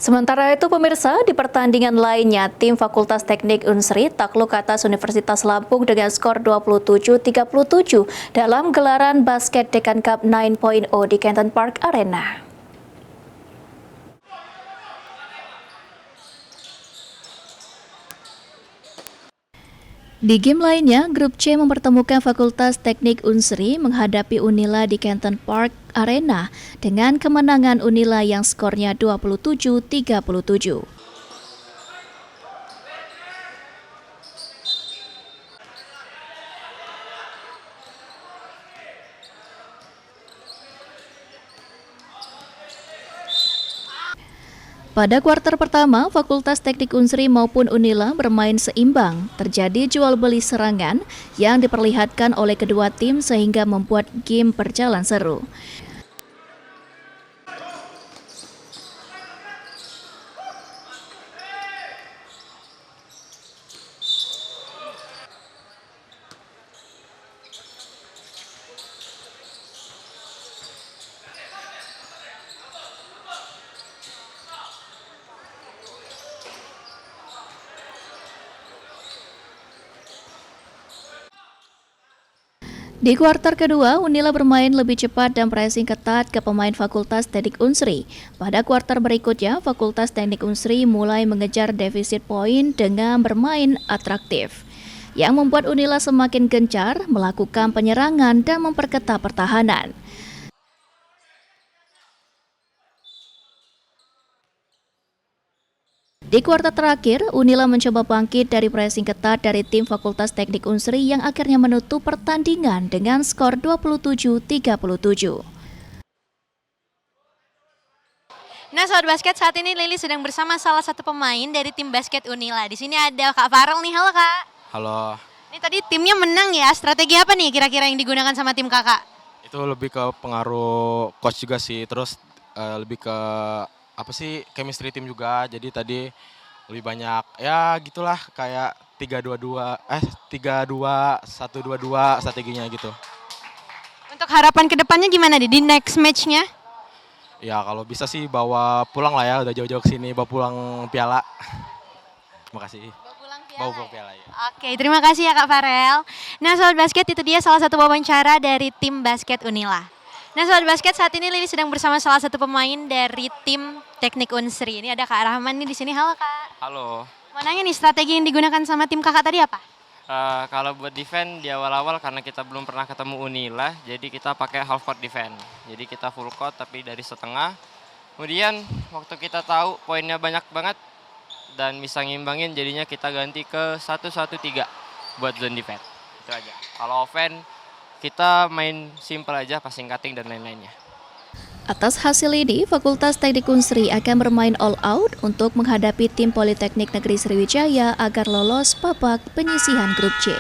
Sementara itu pemirsa, di pertandingan lainnya, tim Fakultas Teknik Unsri takluk atas Universitas Lampung dengan skor 27-37 dalam gelaran basket Dekan Cup 9.0 di Canton Park Arena. Di game lainnya, grup C mempertemukan Fakultas Teknik Unsri menghadapi Unila di Canton Park Arena dengan kemenangan Unila yang skornya 27-37. Pada kuarter pertama, Fakultas Teknik Unsri maupun Unila bermain seimbang. Terjadi jual beli serangan yang diperlihatkan oleh kedua tim sehingga membuat game berjalan seru. Di kuarter kedua, Unila bermain lebih cepat dan pressing ketat ke pemain Fakultas Teknik Unsri. Pada kuarter berikutnya, Fakultas Teknik Unsri mulai mengejar defisit poin dengan bermain atraktif, yang membuat Unila semakin gencar melakukan penyerangan dan memperketat pertahanan. Di kuarter terakhir, Unila mencoba bangkit dari pressing ketat dari tim Fakultas Teknik Unsri yang akhirnya menutup pertandingan dengan skor 27-37. Nah, Sobat Basket, saat ini Lili sedang bersama salah satu pemain dari tim basket Unila. Di sini ada Kak Farel nih. Halo, Kak. Halo. Ini tadi timnya menang ya. Strategi apa nih kira-kira yang digunakan sama tim Kakak? Itu lebih ke pengaruh coach juga sih. Terus lebih ke chemistry tim juga. Jadi tadi lebih banyak ya gitulah kayak 3-2-2 1-2-2 strateginya gitu. Untuk harapan kedepannya gimana di next match-nya? Ya kalau bisa sih bawa pulang lah ya, udah jauh-jauh ke sini bawa pulang piala. Terima kasih. Bawa pulang piala ya. Oke, terima kasih ya Kak Farel. Nah, Sobat Basket, itu dia salah satu wawancara dari tim basket Unila. Nah, Sobat Basket, saat ini Lili sedang bersama salah satu pemain dari tim Teknik Unsri. Ini ada Kak Rahman nih di sini. Halo, Kak. Halo. Mau nanya nih, strategi yang digunakan sama tim Kakak tadi apa? Kalau buat defense di awal-awal karena kita belum pernah ketemu Unila, jadi kita pakai half court defense. Jadi kita full court tapi dari setengah. Kemudian waktu kita tahu poinnya banyak banget dan bisa ngimbangin, jadinya kita ganti ke 1-1-3 buat zone defense. Itu aja. Kalau offense kita main simple aja, passing, cutting dan lain-lainnya. Atas hasil ini, Fakultas Teknik Unsri akan bermain all out untuk menghadapi tim Politeknik Negeri Sriwijaya agar lolos babak penyisihan grup C.